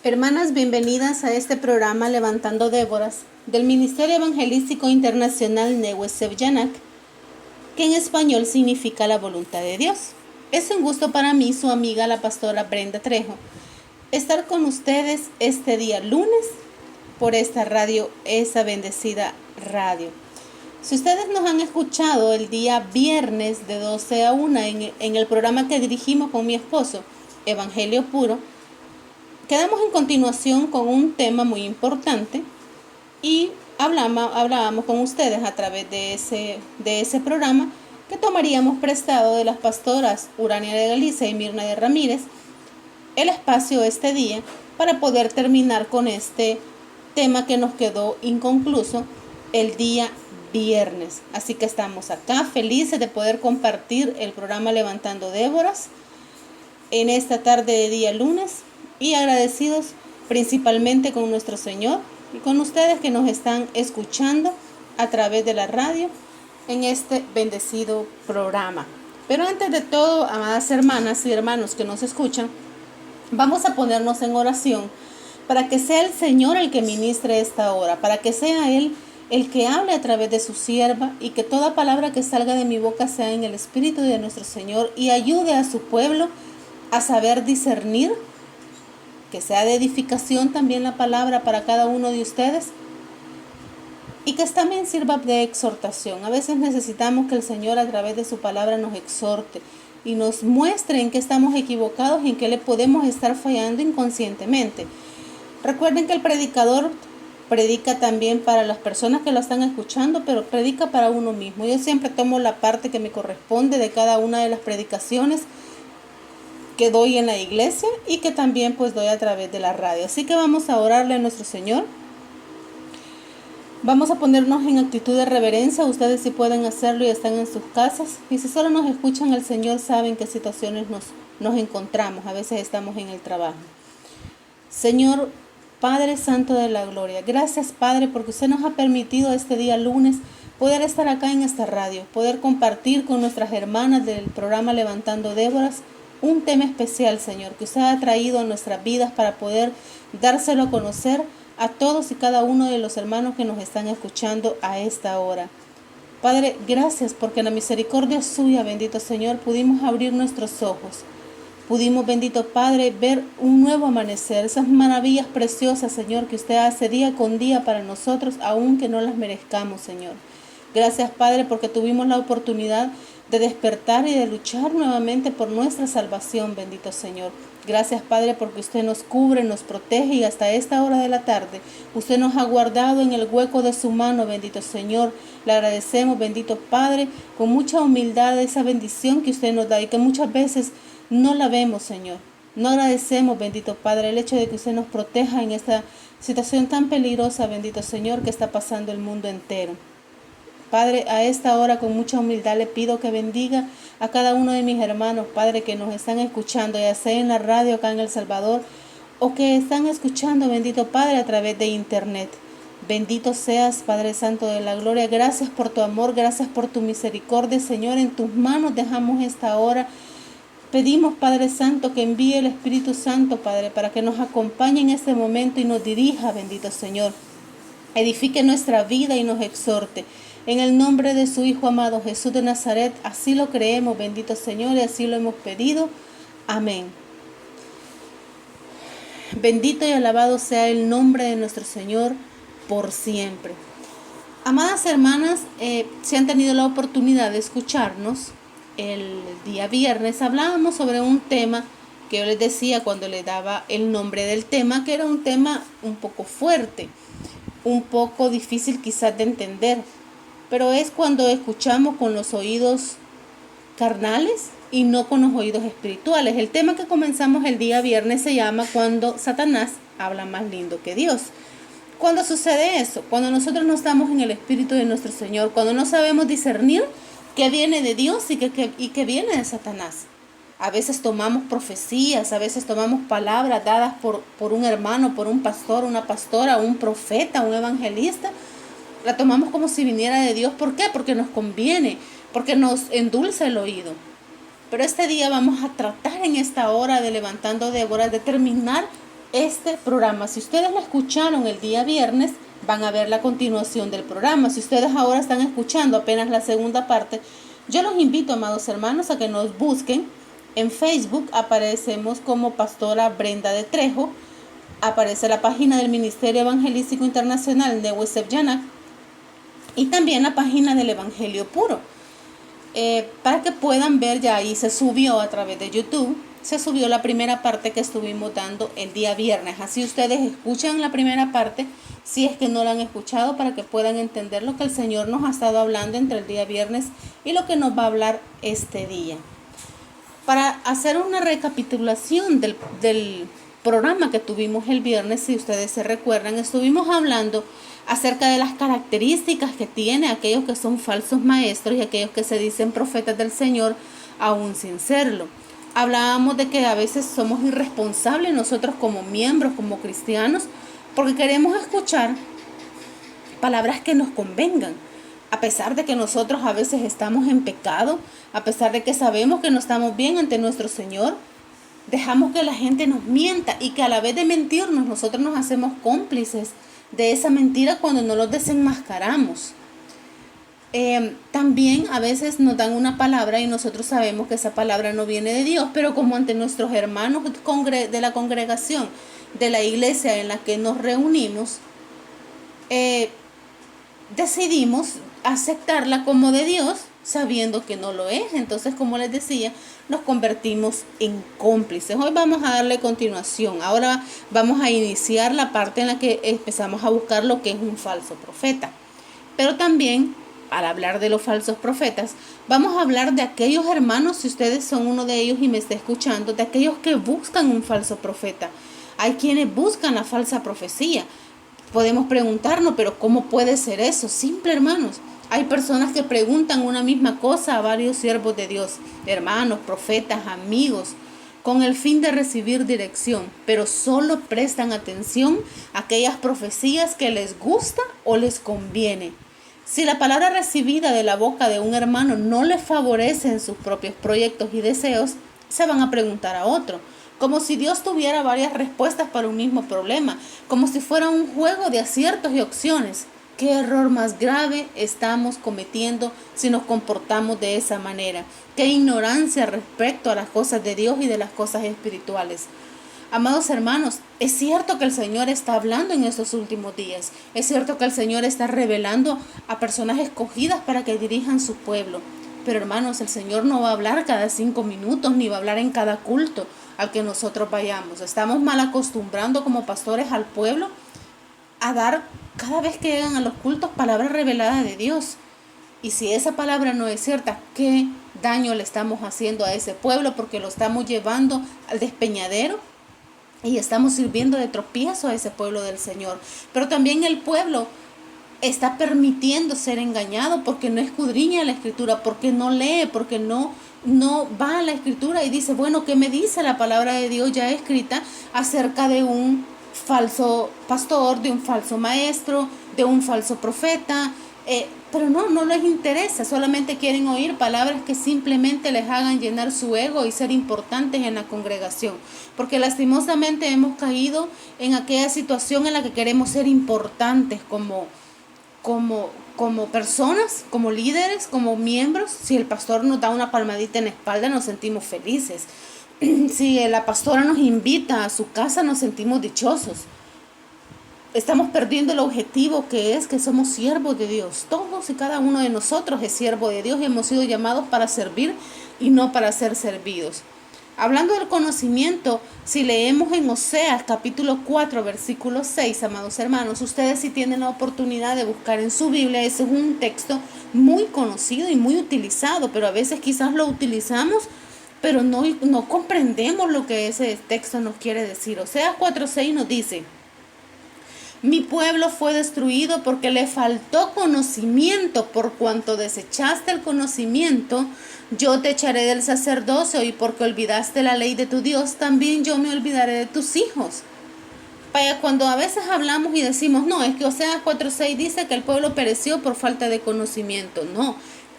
Hermanas, bienvenidas a este programa Levantando Déboras del Ministerio Evangelístico Internacional Nehue Yanak, que en español significa la voluntad de Dios. Es un gusto para mí, su amiga la pastora Brenda Trejo, estar con ustedes este día lunes por esta radio, esa bendecida radio. Si ustedes nos han escuchado el día viernes de 12 a 1 en el programa que dirigimos con mi esposo, Evangelio Puro, quedamos en continuación con un tema muy importante y hablábamos con ustedes a través de ese programa que tomaríamos prestado de las pastoras Urania de Galicia y Mirna de Ramírez el espacio este día para poder terminar con este tema que nos quedó inconcluso el día viernes. Así que estamos acá felices de poder compartir el programa Levantando Déboras en esta tarde de día lunes y agradecidos principalmente con nuestro Señor y con ustedes que nos están escuchando a través de la radio en este bendecido programa. Pero antes de todo, amadas hermanas y hermanos que nos escuchan, vamos a ponernos en oración para que sea el Señor el que ministre esta hora, para que sea Él el que hable a través de su sierva y que toda palabra que salga de mi boca sea en el Espíritu de nuestro Señor y ayude a su pueblo a saber discernir, que sea de edificación también la palabra para cada uno de ustedes y que también sirva de exhortación. A veces necesitamos que el Señor a través de su palabra nos exhorte y nos muestre en qué estamos equivocados y en qué le podemos estar fallando inconscientemente. Recuerden que el predicador predica también para las personas que lo están escuchando, pero predica para uno mismo. Yo siempre tomo la parte que me corresponde de cada una de las predicaciones que doy en la iglesia y que también pues doy a través de la radio. Así que vamos a orarle a nuestro Señor. Vamos a ponernos en actitud de reverencia. Ustedes si pueden hacerlo y están en sus casas. Y si solo nos escuchan al Señor, saben qué situaciones nos encontramos. A veces estamos en el trabajo. Señor, Padre Santo de la Gloria, gracias Padre porque usted nos ha permitido este día lunes poder estar acá en esta radio, poder compartir con nuestras hermanas del programa Levantando Déboras un tema especial, Señor, que usted ha traído a nuestras vidas para poder dárselo a conocer a todos y cada uno de los hermanos que nos están escuchando a esta hora. Padre, gracias porque en la misericordia suya, bendito Señor, pudimos abrir nuestros ojos. Pudimos, bendito Padre, ver un nuevo amanecer, esas maravillas preciosas, Señor, que usted hace día con día para nosotros, aunque no las merezcamos, Señor. Gracias, Padre, porque tuvimos la oportunidad de despertar y de luchar nuevamente por nuestra salvación, bendito Señor. Gracias, Padre, porque usted nos cubre, nos protege y hasta esta hora de la tarde usted nos ha guardado en el hueco de su mano, bendito Señor. Le agradecemos, bendito Padre, con mucha humildad esa bendición que usted nos da y que muchas veces no la vemos, Señor. No agradecemos, bendito Padre, el hecho de que usted nos proteja en esta situación tan peligrosa, bendito Señor, que está pasando el mundo entero. Padre, a esta hora con mucha humildad le pido que bendiga a cada uno de mis hermanos, Padre, que nos están escuchando, ya sea en la radio acá en El Salvador, o que están escuchando, bendito Padre, a través de internet. Bendito seas, Padre Santo de la Gloria. Gracias por tu amor, gracias por tu misericordia, Señor. En tus manos dejamos esta hora. Pedimos, Padre Santo, que envíe el Espíritu Santo, Padre, para que nos acompañe en este momento y nos dirija, bendito Señor. Edifique nuestra vida y nos exhorte. En el nombre de su Hijo amado Jesús de Nazaret, así lo creemos, bendito Señor, y así lo hemos pedido. Amén. Bendito y alabado sea el nombre de nuestro Señor por siempre. Amadas hermanas, si han tenido la oportunidad de escucharnos, el día viernes hablábamos sobre un tema que yo les decía cuando le daba el nombre del tema, que era un tema un poco fuerte, un poco difícil quizás de entender, pero es cuando escuchamos con los oídos carnales y no con los oídos espirituales. El tema que comenzamos el día viernes se llama Cuando Satanás habla más lindo que Dios. Cuando sucede eso, cuando nosotros no estamos en el Espíritu de nuestro Señor, cuando no sabemos discernir qué viene de Dios y qué viene de Satanás. A veces tomamos profecías, a veces tomamos palabras dadas por un hermano, por un pastor, una pastora, un profeta, un evangelista. La tomamos como si viniera de Dios. ¿Por qué? Porque nos conviene, porque nos endulza el oído. Pero este día vamos a tratar en esta hora de Levantando Déboras de terminar este programa. Si ustedes lo escucharon el día viernes, van a ver la continuación del programa. Si ustedes ahora están escuchando apenas la segunda parte, yo los invito, amados hermanos, a que nos busquen. En Facebook aparecemos como Pastora Brenda de Trejo. Aparece la página del Ministerio Evangelístico Internacional de Sevjanac y también la página del Evangelio Puro. Para que puedan ver, ya ahí se subió a través de YouTube, se subió la primera parte que estuvimos dando el día viernes. Así ustedes escuchan la primera parte, si es que no la han escuchado, para que puedan entender lo que el Señor nos ha estado hablando entre el día viernes y lo que nos va a hablar este día. Para hacer una recapitulación del programa que tuvimos el viernes, si ustedes se recuerdan, estuvimos hablando acerca de las características que tiene aquellos que son falsos maestros y aquellos que se dicen profetas del Señor aún sin serlo. Hablábamos de que a veces somos irresponsables nosotros como miembros, como cristianos, porque queremos escuchar palabras que nos convengan, a pesar de que nosotros a veces estamos en pecado, a pesar de que sabemos que no estamos bien ante nuestro Señor. Dejamos que la gente nos mienta y que a la vez de mentirnos nosotros nos hacemos cómplices de esa mentira cuando no los desenmascaramos. También a veces nos dan una palabra y nosotros sabemos que esa palabra no viene de Dios, pero como ante nuestros hermanos de la congregación, de la iglesia en la que nos reunimos, decidimos aceptarla como de Dios, sabiendo que no lo es. Entonces, como les decía, nos convertimos en cómplices. Hoy vamos a darle continuación. Ahora vamos a iniciar la parte en la que empezamos a buscar lo que es un falso profeta. Pero también, al hablar de los falsos profetas, vamos a hablar de aquellos hermanos, si ustedes son uno de ellos y me está escuchando, de aquellos que buscan un falso profeta. Hay quienes buscan la falsa profecía. Podemos preguntarnos, pero ¿cómo puede ser eso? Simple, hermanos. Hay personas que preguntan una misma cosa a varios siervos de Dios, hermanos, profetas, amigos, con el fin de recibir dirección, pero solo prestan atención a aquellas profecías que les gusta o les conviene. Si la palabra recibida de la boca de un hermano no les favorece en sus propios proyectos y deseos, se van a preguntar a otro, como si Dios tuviera varias respuestas para un mismo problema, como si fuera un juego de aciertos y opciones. ¿Qué error más grave estamos cometiendo si nos comportamos de esa manera? ¿Qué ignorancia respecto a las cosas de Dios y de las cosas espirituales? Amados hermanos, es cierto que el Señor está hablando en estos últimos días. Es cierto que el Señor está revelando a personas escogidas para que dirijan su pueblo. Pero hermanos, el Señor no va a hablar cada 5 minutos, ni va a hablar en cada culto al que nosotros vayamos. Estamos mal acostumbrando como pastores al pueblo a dar cada vez que llegan a los cultos palabras reveladas de Dios. Y si esa palabra no es cierta, ¿qué daño le estamos haciendo a ese pueblo? Porque lo estamos llevando al despeñadero y estamos sirviendo de tropiezo a ese pueblo del Señor. Pero también el pueblo está permitiendo ser engañado porque no escudriña la Escritura, porque no lee, porque no va a la Escritura y dice, bueno, ¿qué me dice la palabra de Dios ya escrita acerca de un falso pastor, de un falso maestro, de un falso profeta? Pero no les interesa, solamente quieren oír palabras que simplemente les hagan llenar su ego y ser importantes en la congregación, porque lastimosamente hemos caído en aquella situación en la que queremos ser importantes como personas, como líderes, como miembros. Si el pastor nos da una palmadita en la espalda, nos sentimos felices. Si la pastora nos invita a su casa, nos sentimos dichosos. Estamos perdiendo el objetivo que es que somos siervos de Dios. Todos y cada uno de nosotros es siervo de Dios y hemos sido llamados para servir y no para ser servidos. Hablando del conocimiento, si leemos en Oseas capítulo 4, versículo 6, amados hermanos, ustedes si tienen la oportunidad de buscar en su Biblia, ese es un texto muy conocido y muy utilizado, pero a veces quizás lo utilizamos, pero no comprendemos lo que ese texto nos quiere decir. Oseas 4:6 nos dice: mi pueblo fue destruido porque le faltó conocimiento. Por cuanto desechaste el conocimiento, yo te echaré del sacerdocio, y porque olvidaste la ley de tu Dios, también yo me olvidaré de tus hijos. Cuando a veces hablamos y decimos, no, es que Oseas 4:6 dice que el pueblo pereció por falta de conocimiento. No,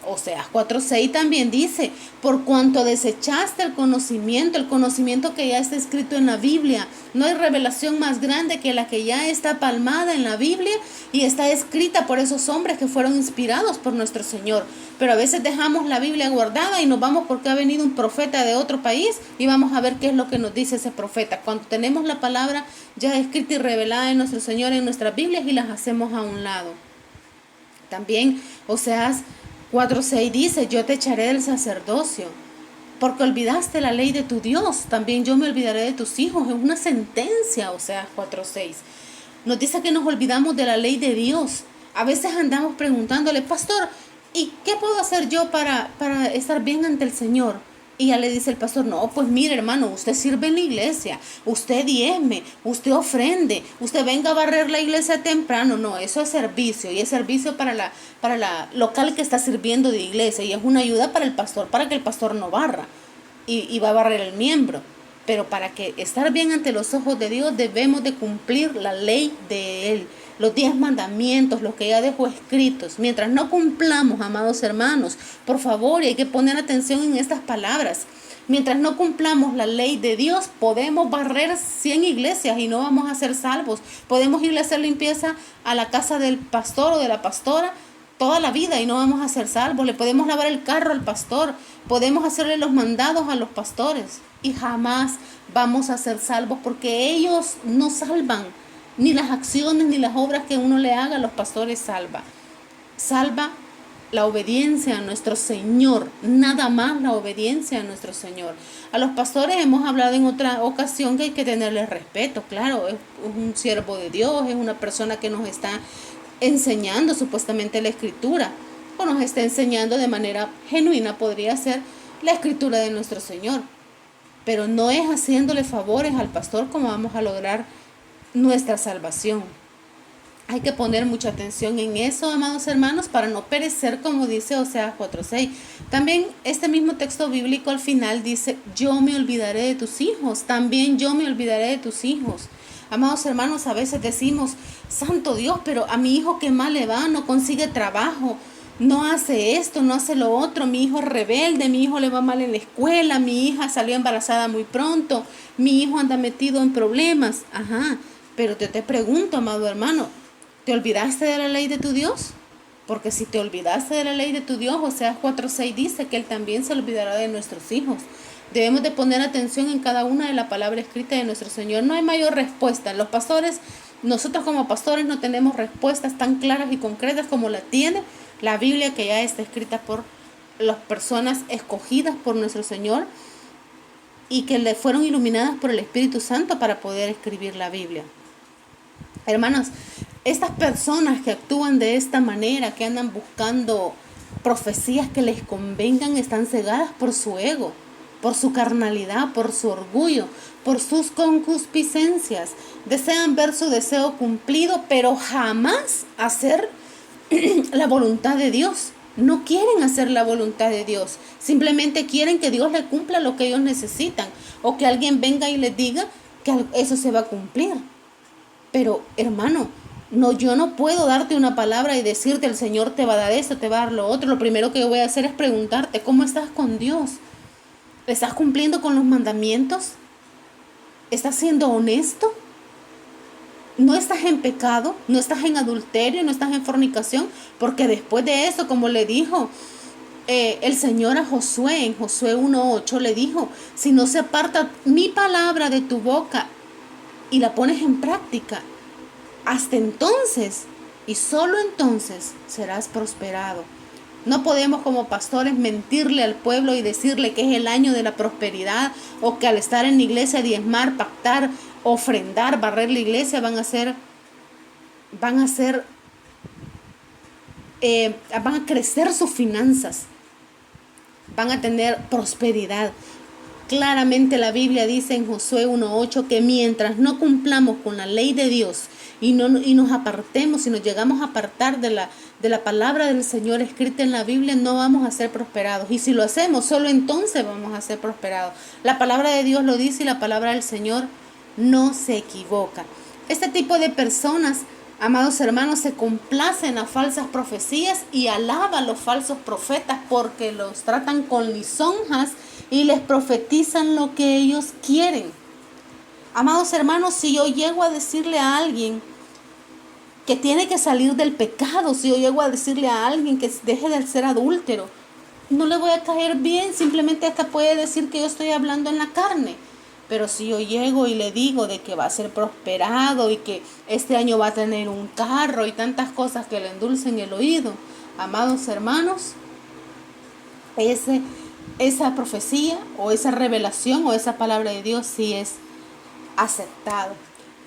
Oseas 4:6 también dice, por cuanto desechaste el conocimiento que ya está escrito en la Biblia. No hay revelación más grande que la que ya está palmada en la Biblia y está escrita por esos hombres que fueron inspirados por nuestro Señor. Pero a veces dejamos la Biblia guardada y nos vamos porque ha venido un profeta de otro país y vamos a ver qué es lo que nos dice ese profeta. Cuando tenemos la palabra ya escrita y revelada en nuestro Señor, en nuestras Biblias, y las hacemos a un lado. También Oseas 4:6 dice, yo te echaré del sacerdocio, porque olvidaste la ley de tu Dios, también yo me olvidaré de tus hijos. Es una sentencia, Oseas 4:6. Nos dice que nos olvidamos de la ley de Dios. A veces andamos preguntándole, pastor, ¿y qué puedo hacer yo para estar bien ante el Señor? Y ya le dice el pastor, no, pues mire hermano, usted sirve en la iglesia, usted diezme, usted ofrende, usted venga a barrer la iglesia temprano. No, eso es servicio, y es servicio para la local que está sirviendo de iglesia, y es una ayuda para el pastor, para que el pastor no barra, y va a barrer el miembro. Pero para que estar bien ante los ojos de Dios debemos de cumplir la ley de Él, los 10 mandamientos, los que ya dejó escritos. Mientras no cumplamos, amados hermanos, por favor, y hay que poner atención en estas palabras. Mientras no cumplamos la ley de Dios, podemos barrer 100 iglesias y no vamos a ser salvos. Podemos irle a hacer limpieza a la casa del pastor o de la pastora toda la vida y no vamos a ser salvos. Le podemos lavar el carro al pastor, podemos hacerle los mandados a los pastores y jamás vamos a ser salvos, porque ellos no salvan. Ni las acciones ni las obras que uno le haga a los pastores salva. Salva la obediencia a nuestro Señor, nada más la obediencia a nuestro Señor. A los pastores hemos hablado en otra ocasión que hay que tenerles respeto, claro, es un siervo de Dios, es una persona que nos está enseñando supuestamente la Escritura, o nos está enseñando de manera genuina, podría ser la Escritura de nuestro Señor. Pero no es haciéndole favores al pastor como vamos a lograr nuestra salvación. Hay que poner mucha atención en eso, amados hermanos, para no perecer, como dice Oseas 4:6. También este mismo texto bíblico al final dice, yo me olvidaré de tus hijos, también yo me olvidaré de tus hijos. Amados hermanos, a veces decimos, santo Dios, pero a mi hijo qué mal le va, no consigue trabajo, no hace esto, no hace lo otro, mi hijo es rebelde, mi hijo le va mal en la escuela, mi hija salió embarazada muy pronto, mi hijo anda metido en problemas. Ajá, pero te pregunto, amado hermano, ¿te olvidaste de la ley de tu Dios? Porque si te olvidaste de la ley de tu Dios, Oseas 4:6 dice que Él también se olvidará de nuestros hijos. Debemos de poner atención en cada una de la palabra escrita de nuestro Señor. No hay mayor respuesta. Los pastores, nosotros como pastores no tenemos respuestas tan claras y concretas como la tiene la Biblia, que ya está escrita por las personas escogidas por nuestro Señor y que le fueron iluminadas por el Espíritu Santo para poder escribir la Biblia. Hermanos, estas personas que actúan de esta manera, que andan buscando profecías que les convengan, están cegadas por su ego, por su carnalidad, por su orgullo, por sus concupiscencias. Desean ver su deseo cumplido, pero jamás hacer la voluntad de Dios. No quieren hacer la voluntad de Dios. Simplemente quieren que Dios les cumpla lo que ellos necesitan, o que alguien venga y les diga que eso se va a cumplir. Pero, hermano, no, yo no puedo darte una palabra y decirte el Señor te va a dar esto, te va a dar lo otro. Lo primero que yo voy a hacer es preguntarte, ¿cómo estás con Dios? ¿Estás cumpliendo con los mandamientos? ¿Estás siendo honesto? ¿No estás en pecado? ¿No estás en adulterio? ¿No estás en fornicación? Porque después de eso, como le dijo el Señor a Josué, en Josué 1:8 le dijo, si no se aparta mi palabra de tu boca y la pones en práctica, hasta entonces y solo entonces serás prosperado. No podemos como pastores mentirle al pueblo y decirle que es el año de la prosperidad, o que al estar en la iglesia, diezmar, pactar, ofrendar, barrer la iglesia van a crecer sus finanzas, van a tener prosperidad. Claramente la Biblia dice en Josué 1:8 que mientras no cumplamos con la ley de Dios y nos apartemos, si nos llegamos a apartar de la palabra del Señor escrita en la Biblia, no vamos a ser prosperados. Y si lo hacemos, solo entonces vamos a ser prosperados. La palabra de Dios lo dice y la palabra del Señor no se equivoca. Este tipo de personas Amados hermanos, se complace en las falsas profecías y alaba a los falsos profetas porque los tratan con lisonjas y les profetizan lo que ellos quieren. Amados hermanos, si yo llego a decirle a alguien que tiene que salir del pecado, si yo llego a decirle a alguien que deje de ser adúltero, no le voy a caer bien, simplemente hasta puede decir que yo estoy hablando en la carne. Pero si yo llego y le digo de que va a ser prosperado y que este año va a tener un carro y tantas cosas que le endulcen el oído, amados hermanos, esa profecía o esa revelación o esa palabra de Dios sí es aceptado.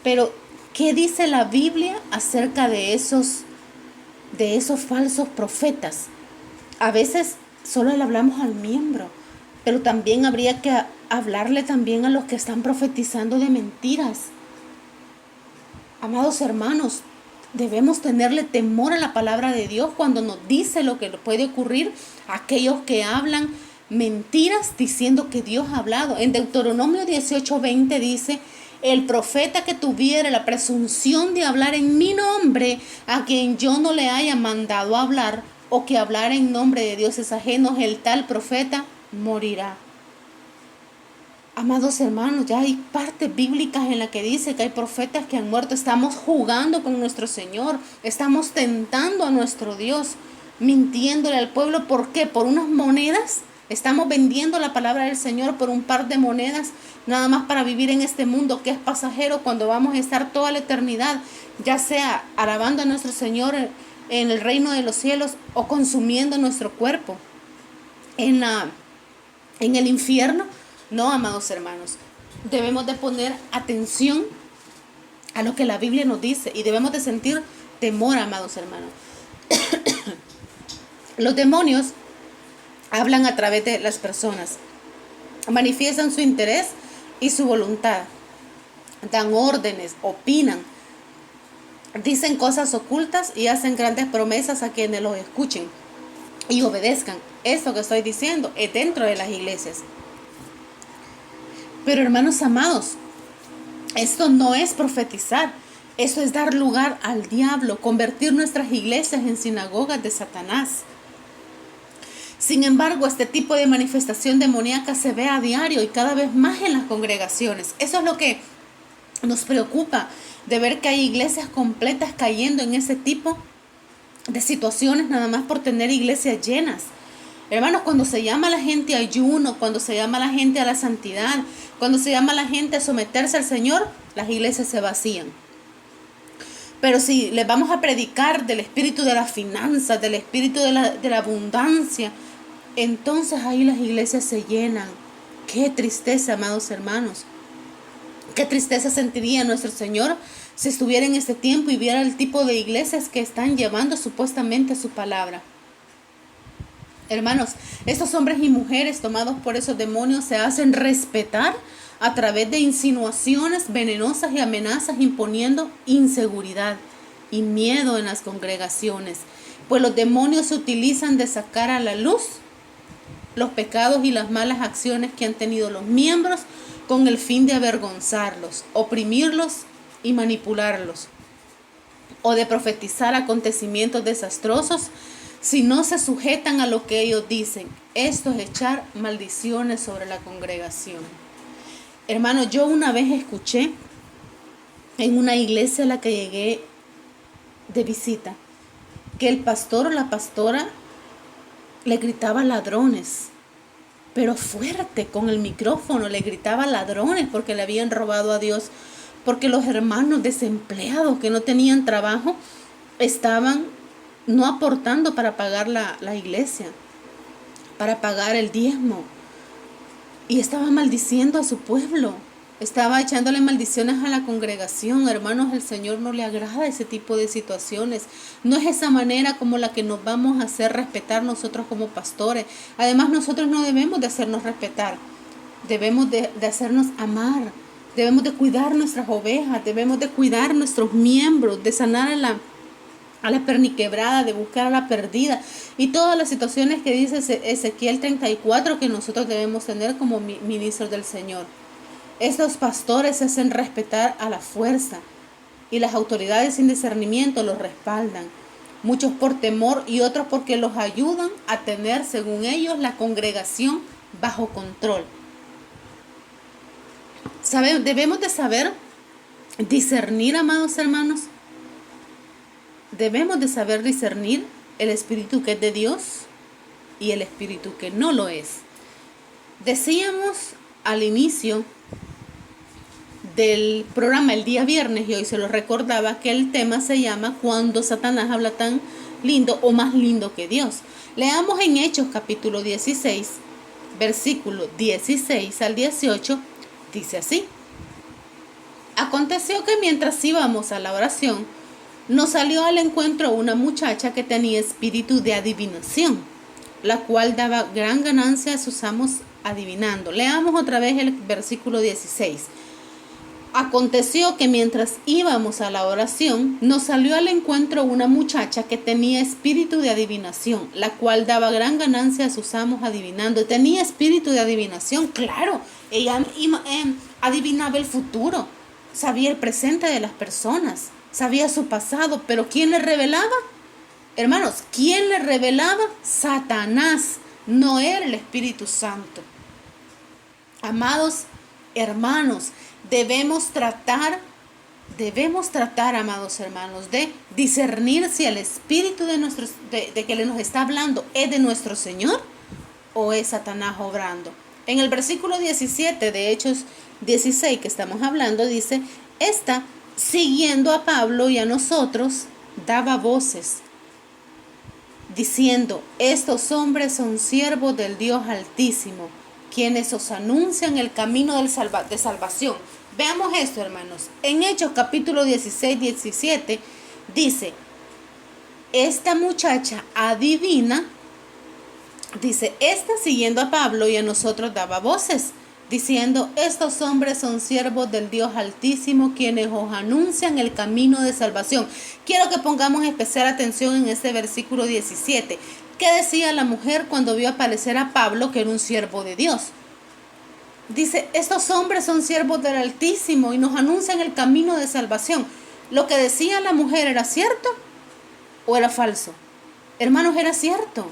Pero, ¿qué dice la Biblia acerca de esos falsos profetas? A veces solo le hablamos al miembro, pero también habría que hablarle también a los que están profetizando de mentiras. Amados hermanos, debemos tenerle temor a la palabra de Dios cuando nos dice lo que puede ocurrir a aquellos que hablan mentiras diciendo que Dios ha hablado. En Deuteronomio 18:20 dice: el profeta que tuviera la presunción de hablar en mi nombre, a quien yo no le haya mandado hablar, o que hablara en nombre de dioses ajenos, el tal profeta morirá. Amados hermanos, ya hay partes bíblicas en las que dice que hay profetas que han muerto. Estamos jugando con nuestro Señor, estamos tentando a nuestro Dios, mintiéndole al pueblo. ¿Por qué? Por unas monedas. Estamos vendiendo la palabra del Señor por un par de monedas, nada más para vivir en este mundo que es pasajero, cuando vamos a estar toda la eternidad, ya sea alabando a nuestro Señor en el reino de los cielos o consumiendo nuestro cuerpo en el infierno. No, amados hermanos, debemos de poner atención a lo que la Biblia nos dice y debemos de sentir temor, amados hermanos. Los demonios hablan a través de las personas, manifiestan su interés y su voluntad, dan órdenes, opinan, dicen cosas ocultas y hacen grandes promesas a quienes los escuchen y obedezcan. Esto que estoy diciendo es dentro de las iglesias. Pero hermanos amados, esto no es profetizar, esto es dar lugar al diablo, convertir nuestras iglesias en sinagogas de Satanás. Sin embargo, este tipo de manifestación demoníaca se ve a diario y cada vez más en las congregaciones. Eso es lo que nos preocupa, de ver que hay iglesias completas cayendo en ese tipo de situaciones nada más por tener iglesias llenas. Hermanos, cuando se llama a la gente a ayuno, cuando se llama a la gente a la santidad, cuando se llama a la gente a someterse al Señor, las iglesias se vacían. Pero si les vamos a predicar del espíritu de las finanzas, del espíritu de la abundancia, entonces ahí las iglesias se llenan. Qué tristeza, amados hermanos. Qué tristeza sentiría nuestro Señor si estuviera en este tiempo y viera el tipo de iglesias que están llevando supuestamente su palabra. Hermanos, estos hombres y mujeres tomados por esos demonios se hacen respetar a través de insinuaciones venenosas y amenazas, imponiendo inseguridad y miedo en las congregaciones. Pues los demonios se utilizan de sacar a la luz los pecados y las malas acciones que han tenido los miembros con el fin de avergonzarlos, oprimirlos y manipularlos, o de profetizar acontecimientos desastrosos si no se sujetan a lo que ellos dicen. Esto es echar maldiciones sobre la congregación. Hermano, yo una vez escuché en una iglesia a la que llegué de visita que el pastor o la pastora le gritaba ladrones, pero fuerte, con el micrófono le gritaba ladrones porque le habían robado a Dios, porque los hermanos desempleados que no tenían trabajo estaban no aportando para pagar la iglesia, para pagar el diezmo, y estaba maldiciendo a su pueblo, estaba echándole maldiciones a la congregación. Hermanos, el Señor no le agrada ese tipo de situaciones. No es esa manera como la que nos vamos a hacer respetar nosotros como pastores. Además, nosotros no debemos de hacernos respetar, debemos de hacernos amar, debemos de cuidar nuestras ovejas, debemos de cuidar nuestros miembros, de sanar a la perniquebrada, de buscar a la perdida, y todas las situaciones que dice Ezequiel 34 que nosotros debemos tener como ministros del Señor. Estos pastores se hacen respetar a la fuerza. y las autoridades sin discernimiento los respaldan. Muchos por temor y otros porque los ayudan a tener, según ellos, la congregación bajo control. Debemos de saber discernir, amados hermanos. Debemos de saber discernir el espíritu que es de Dios y el espíritu que no lo es. Decíamos al inicio del programa el día viernes, y hoy se lo recordaba, que el tema se llama Cuando Satanás habla tan lindo o más lindo que Dios. Leamos en Hechos capítulo 16, versículo 16 al 18, dice así: Aconteció que mientras íbamos a la oración, nos salió al encuentro una muchacha que tenía espíritu de adivinación, la cual daba gran ganancia a sus amos adivinando. Leamos otra vez el versículo 16. Aconteció que mientras íbamos a la oración, nos salió al encuentro una muchacha que tenía espíritu de adivinación, la cual daba gran ganancia a sus amos adivinando. Tenía espíritu de adivinación, claro, ella adivinaba el futuro, sabía el presente de las personas, sabía su pasado, pero ¿quién le revelaba? Hermanos, ¿quién le revelaba? Satanás, no era el Espíritu Santo. Amados hermanos, debemos tratar, amados hermanos, de discernir si el espíritu de que nos está hablando es de nuestro Señor o es Satanás obrando. En el versículo 17 de Hechos 16 que estamos hablando, dice: esta, siguiendo a Pablo y a nosotros, daba voces, diciendo: estos hombres son siervos del Dios Altísimo, quienes os anuncian el camino de salvación. Veamos esto, hermanos. En Hechos capítulo 16, 17 dice: esta muchacha adivina, dice, esta siguiendo a Pablo y a nosotros daba voces, diciendo: estos hombres son siervos del Dios Altísimo, quienes os anuncian el camino de salvación. Quiero que pongamos especial atención en este versículo 17. ¿Qué decía la mujer cuando vio aparecer a Pablo, que era un siervo de Dios? Dice: estos hombres son siervos del Altísimo y nos anuncian el camino de salvación. ¿Lo que decía la mujer era cierto o era falso? Hermanos, era cierto.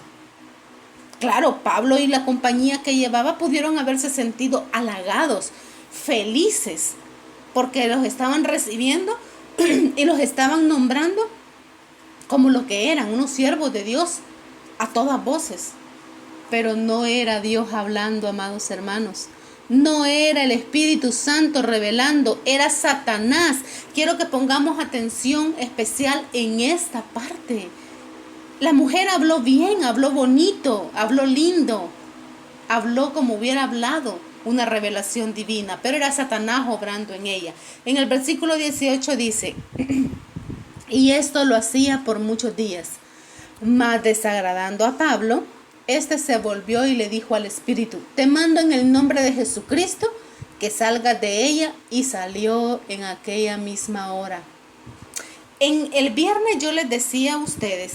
Claro, Pablo y la compañía que llevaba pudieron haberse sentido halagados, felices, porque los estaban recibiendo y los estaban nombrando como lo que eran, unos siervos de Dios a todas voces. Pero no era Dios hablando, amados hermanos. No era el Espíritu Santo revelando, era Satanás. Quiero que pongamos atención especial en esta parte. La mujer habló bien, habló bonito, habló lindo, habló como hubiera hablado una revelación divina, pero era Satanás obrando en ella. En el versículo 18 dice: y esto lo hacía por muchos días, mas desagradando a Pablo, este se volvió y le dijo al espíritu: te mando en el nombre de Jesucristo que salgas de ella, y salió en aquella misma hora. En el viernes yo les decía a ustedes,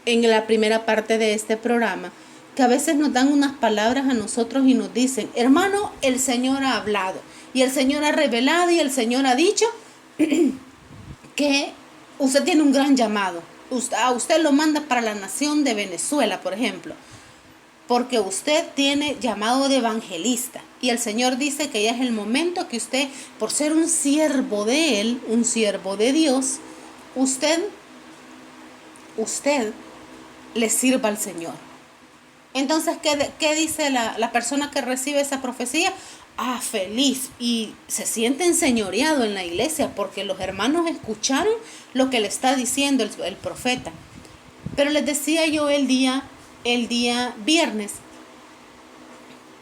en la primera parte de este programa, que a veces nos dan unas palabras a nosotros y nos dicen: hermano, el Señor ha hablado, y el Señor ha revelado, y el Señor ha dicho que usted tiene un gran llamado. A usted lo manda para la nación de Venezuela, por ejemplo, porque usted tiene llamado de evangelista, y el Señor dice que ya es el momento que usted, por ser un siervo de Él, un siervo de Dios, usted le sirva al Señor. Entonces, ¿qué dice la persona que recibe esa profecía? Feliz, y se siente enseñoreado en la iglesia porque los hermanos escucharon lo que le está diciendo el profeta. Pero les decía yo el día viernes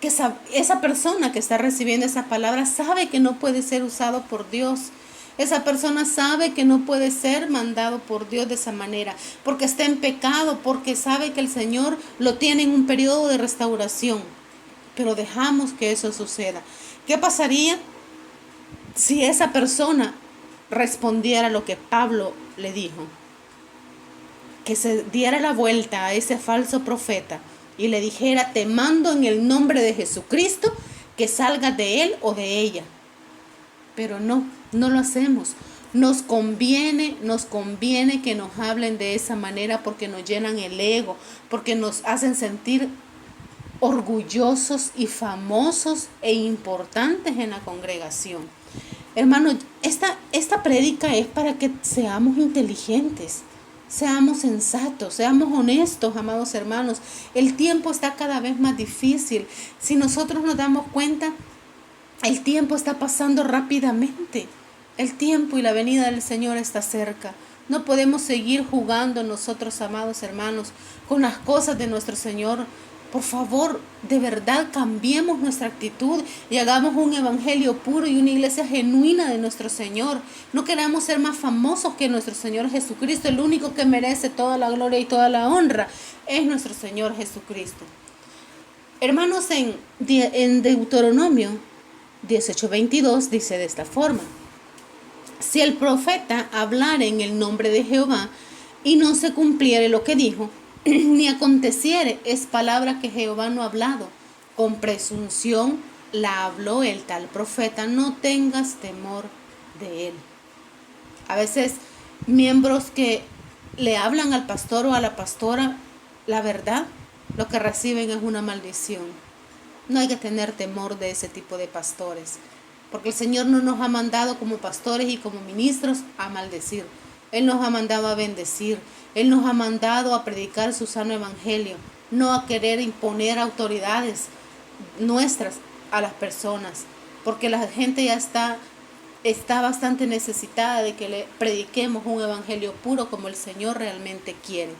que esa persona que está recibiendo esa palabra sabe que no puede ser usado por Dios. Esa persona sabe que no puede ser mandado por Dios de esa manera, porque está en pecado, porque sabe que el Señor lo tiene en un periodo de restauración. Pero dejamos que eso suceda. ¿Qué pasaría si esa persona respondiera lo que Pablo le dijo? Que se diera la vuelta a ese falso profeta y le dijera: te mando en el nombre de Jesucristo que salgas de él o de ella. Pero no lo hacemos. Nos conviene que nos hablen de esa manera porque nos llenan el ego, porque nos hacen sentir orgullosos y famosos e importantes en la congregación. Hermanos, esta prédica es para que seamos inteligentes, seamos sensatos, seamos honestos, amados hermanos. El tiempo está cada vez más difícil. Si nosotros nos damos cuenta, el tiempo está pasando rápidamente. El tiempo y la venida del Señor está cerca. No podemos seguir jugando nosotros, amados hermanos, con las cosas de nuestro Señor. Por favor, de verdad cambiemos nuestra actitud y hagamos un evangelio puro y una iglesia genuina de nuestro Señor. No queramos ser más famosos que nuestro Señor Jesucristo. El único que merece toda la gloria y toda la honra es nuestro Señor Jesucristo. Hermanos, en Deuteronomio 18:22 dice de esta forma: si el profeta hablara en el nombre de Jehová y no se cumpliere lo que dijo, ni aconteciere, es palabra que Jehová no ha hablado, con presunción la habló el tal profeta, no tengas temor de él. A veces miembros que le hablan al pastor o a la pastora la verdad, lo que reciben es una maldición. No hay que tener temor de ese tipo de pastores, porque el Señor no nos ha mandado como pastores y como ministros a maldecir. Él nos ha mandado a bendecir. Él nos ha mandado a predicar su sano evangelio, no a querer imponer autoridades nuestras a las personas, porque la gente ya está bastante necesitada de que le prediquemos un evangelio puro como el Señor realmente quiere.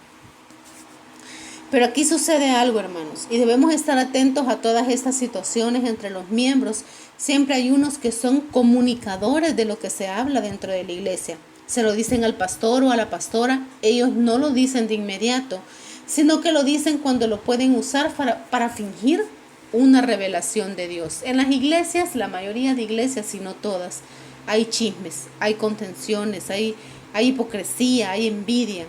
Pero aquí sucede algo, hermanos, y debemos estar atentos a todas estas situaciones entre los miembros. Siempre hay unos que son comunicadores de lo que se habla dentro de la iglesia. Se lo dicen al pastor o a la pastora, ellos no lo dicen de inmediato, sino que lo dicen cuando lo pueden usar para fingir una revelación de Dios. En las iglesias, la mayoría de iglesias, si no todas, hay chismes, hay contenciones, hay hipocresía, hay envidia.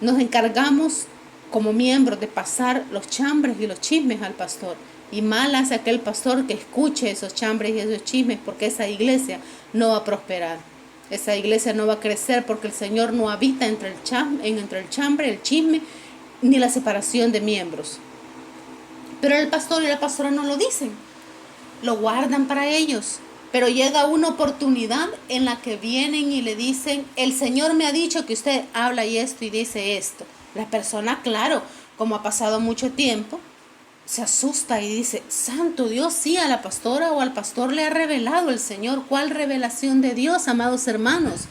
Nos encargamos como miembros de pasar los chambres y los chismes al pastor. Y mal hace aquel pastor que escuche esos chambres y esos chismes, porque esa iglesia no va a prosperar. Esa iglesia no va a crecer porque el Señor no habita entre el chambre, el chisme, ni la separación de miembros. Pero el pastor y la pastora no lo dicen, lo guardan para ellos. Pero llega una oportunidad en la que vienen y le dicen: el Señor me ha dicho que usted habla y esto y dice esto. La persona, claro, como ha pasado mucho tiempo, se asusta y dice: santo Dios, sí, a la pastora o al pastor le ha revelado el Señor. ¿Cuál revelación de Dios, amados hermanos?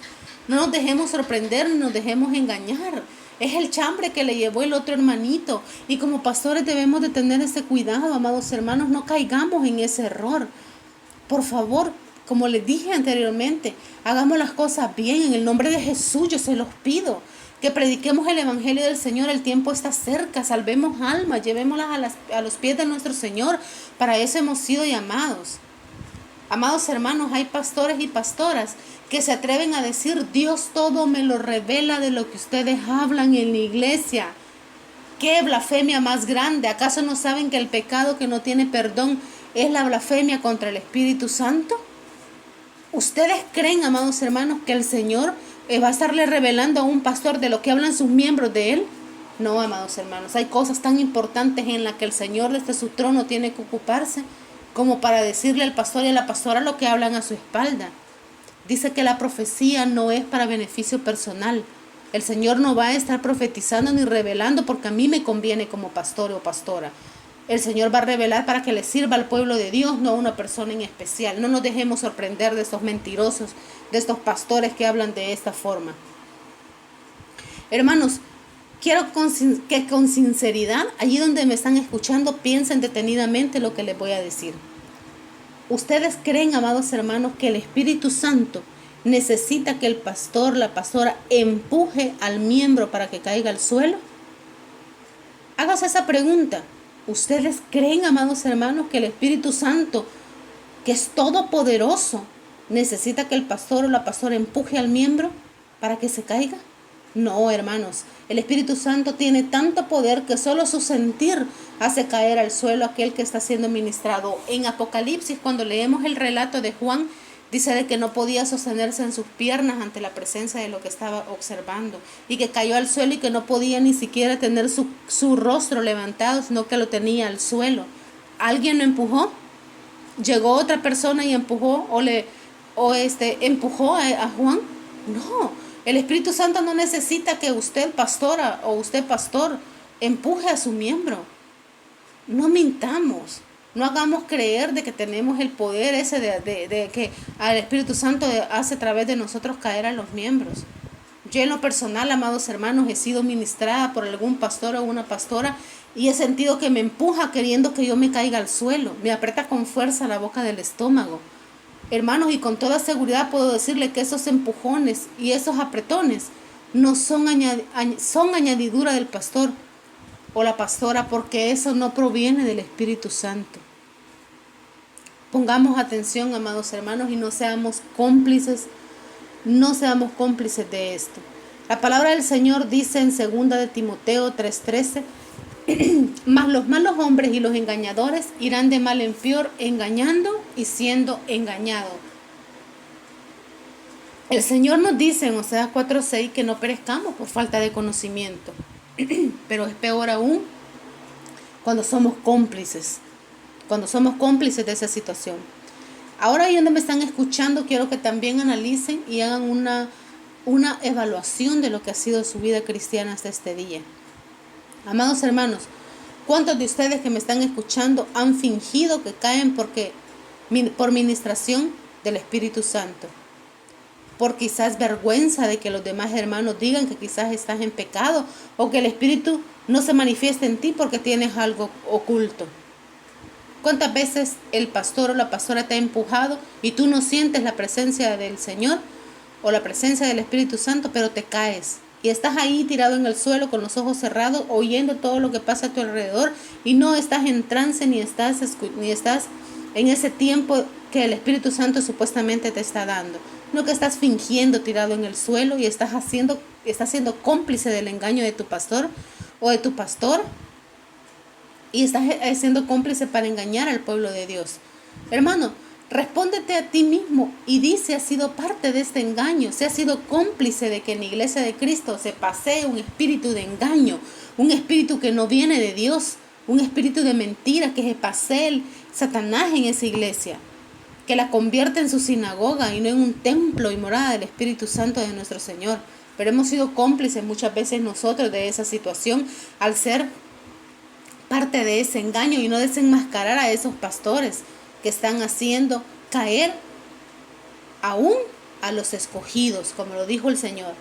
No nos dejemos sorprender ni nos dejemos engañar. Es el chambre que le llevó el otro hermanito. Y como pastores debemos de tener ese cuidado, amados hermanos, no caigamos en ese error. Por favor, como les dije anteriormente, hagamos las cosas bien. En el nombre de Jesús yo se los pido. Que prediquemos el evangelio del Señor. El tiempo está cerca. Salvemos almas, llevémoslas a los pies de nuestro Señor. Para eso hemos sido llamados. Amados hermanos, hay pastores y pastoras que se atreven a decir: Dios todo me lo revela de lo que ustedes hablan en la iglesia. ¿Qué blasfemia más grande? ¿Acaso no saben que el pecado que no tiene perdón es la blasfemia contra el Espíritu Santo? ¿Ustedes creen, amados hermanos, que el Señor va a estarle revelando a un pastor de lo que hablan sus miembros de él? No, amados hermanos, hay cosas tan importantes en las que el Señor desde su trono tiene que ocuparse, como para decirle al pastor y a la pastora lo que hablan a su espalda. Dice que la profecía no es para beneficio personal. El Señor no va a estar profetizando ni revelando porque a mí me conviene como pastor o pastora. El Señor va a revelar para que le sirva al pueblo de Dios, no a una persona en especial. No nos dejemos sorprender de estos mentirosos, de estos pastores que hablan de esta forma. Hermanos, quiero que con sinceridad, allí donde me están escuchando, piensen detenidamente lo que les voy a decir. ¿Ustedes creen, amados hermanos, que el Espíritu Santo necesita que el pastor, la pastora, empuje al miembro para que caiga al suelo? Hágase esa pregunta. ¿Ustedes creen, amados hermanos, que el Espíritu Santo, que es todopoderoso, necesita que el pastor o la pastora empuje al miembro para que se caiga? No, hermanos. El Espíritu Santo tiene tanto poder que solo su sentir hace caer al suelo aquel que está siendo ministrado. En Apocalipsis, cuando leemos el relato de Juan, Dice de que no podía sostenerse en sus piernas ante la presencia de lo que estaba observando y que cayó al suelo y que no podía ni siquiera tener su rostro levantado, sino que lo tenía al suelo. ¿Alguien lo empujó? ¿Llegó otra persona y empujó empujó a Juan? No, el Espíritu Santo no necesita que usted, pastora o usted, pastor, empuje a su miembro. No mintamos. No hagamos creer de que tenemos el poder ese de que al Espíritu Santo hace a través de nosotros caer a los miembros. Yo en lo personal, amados hermanos, he sido ministrada por algún pastor o una pastora y he sentido que me empuja queriendo que yo me caiga al suelo. Me aprieta con fuerza la boca del estómago. Hermanos, y con toda seguridad puedo decirle que esos empujones y esos apretones no son añadidura del pastor o la pastora, porque eso no proviene del Espíritu Santo. Pongamos atención, amados hermanos, y no seamos cómplices de esto. La palabra del Señor dice en 2 de Timoteo 3:13, mas los malos hombres y los engañadores irán de mal en peor, engañando y siendo engañados. El Señor nos dice en Oseas 4:6 que no perezcamos por falta de conocimiento. Pero es peor aún cuando somos cómplices de esa situación. Ahora, ahí donde me están escuchando, quiero que también analicen y hagan una evaluación de lo que ha sido su vida cristiana hasta este día. Amados hermanos, ¿cuántos de ustedes que me están escuchando han fingido que caen por ministración del Espíritu Santo? Por quizás vergüenza de que los demás hermanos digan que quizás estás en pecado o que el Espíritu no se manifieste en ti porque tienes algo oculto. ¿Cuántas veces el pastor o la pastora te ha empujado y tú no sientes la presencia del Señor o la presencia del Espíritu Santo, pero te caes? Y estás ahí tirado en el suelo con los ojos cerrados, oyendo todo lo que pasa a tu alrededor y no estás en trance ni estás en ese tiempo que el Espíritu Santo supuestamente te está dando. No, que estás fingiendo tirado en el suelo y estás siendo cómplice del engaño de tu pastor o de tu pastor y estás siendo cómplice para engañar al pueblo de Dios. Hermano, respóndete a ti mismo y di si has sido parte de este engaño, si has sido cómplice de que en la iglesia de Cristo se pasee un espíritu de engaño, un espíritu que no viene de Dios, un espíritu de mentira, que se pasee Satanás en esa iglesia, que la convierte en su sinagoga y no en un templo y morada del Espíritu Santo de nuestro Señor. Pero hemos sido cómplices muchas veces nosotros de esa situación al ser parte de ese engaño y no desenmascarar a esos pastores que están haciendo caer aún a los escogidos, como lo dijo el Señor.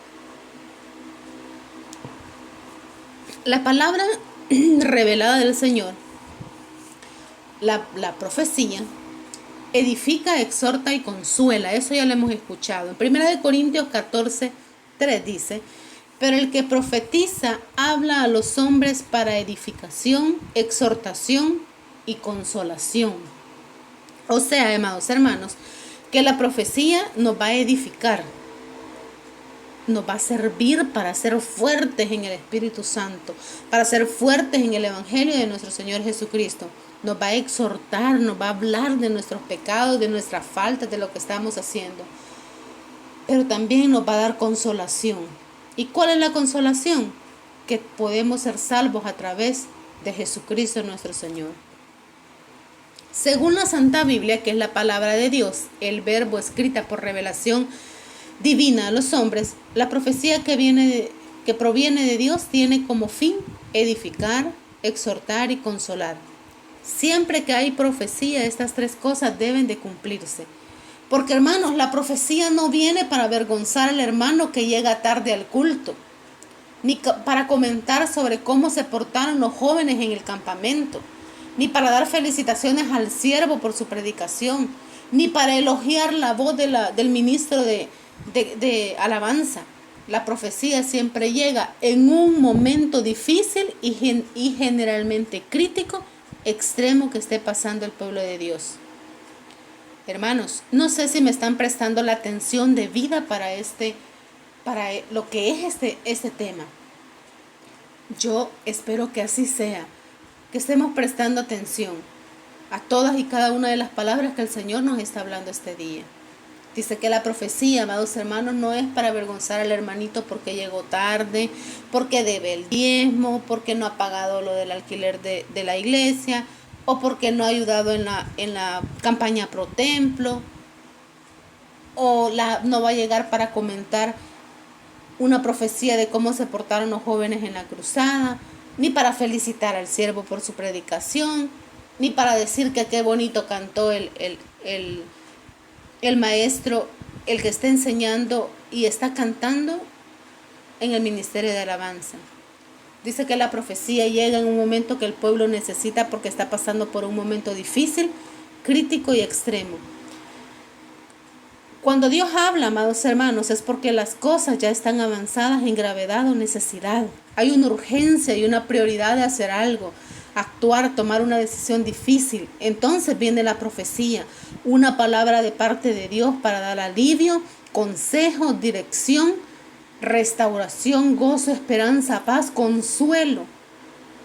La palabra revelada del Señor, la profecía, edifica, exhorta y consuela. Eso ya lo hemos escuchado. En 1 Corintios 14:3 dice, pero el que profetiza habla a los hombres para edificación, exhortación y consolación. O sea, amados hermanos, que la profecía nos va a edificar, nos va a servir para ser fuertes en el Espíritu Santo, para ser fuertes en el Evangelio de nuestro Señor Jesucristo. Nos va a exhortar, nos va a hablar de nuestros pecados, de nuestras faltas, de lo que estamos haciendo. Pero también nos va a dar consolación. ¿Y cuál es la consolación? Que podemos ser salvos a través de Jesucristo nuestro Señor. Según la Santa Biblia, que es la palabra de Dios, el verbo escrita por revelación divina a los hombres, la profecía que proviene de Dios tiene como fin edificar, exhortar y consolar. Siempre que hay profecía, estas tres cosas deben de cumplirse. Porque, hermanos, la profecía no viene para avergonzar al hermano que llega tarde al culto, ni para comentar sobre cómo se portaron los jóvenes en el campamento, ni para dar felicitaciones al siervo por su predicación, ni para elogiar la voz del ministro de alabanza. La profecía siempre llega en un momento difícil y generalmente crítico, extremo que esté pasando el pueblo de Dios. Hermanos, no sé si me están prestando la atención debida para lo que es este tema. Yo espero que así sea, que estemos prestando atención a todas y cada una de las palabras que el Señor nos está hablando este día. Dice que la profecía, amados hermanos, no es para avergonzar al hermanito porque llegó tarde, porque debe el diezmo, porque no ha pagado lo del alquiler de la iglesia, o porque no ha ayudado en la campaña pro templo, o no va a llegar para comentar una profecía de cómo se portaron los jóvenes en la cruzada, ni para felicitar al siervo por su predicación, ni para decir que qué bonito cantó el maestro, el que está enseñando y está cantando en el ministerio de alabanza. Dice que la profecía llega en un momento que el pueblo necesita porque está pasando por un momento difícil, crítico y extremo. Cuando Dios habla, amados hermanos, es porque las cosas ya están avanzadas en gravedad o necesidad. Hay una urgencia y una prioridad de hacer algo, actuar, tomar una decisión difícil. Entonces viene la profecía, una palabra de parte de Dios para dar alivio, consejo, dirección, restauración, gozo, esperanza, paz, consuelo.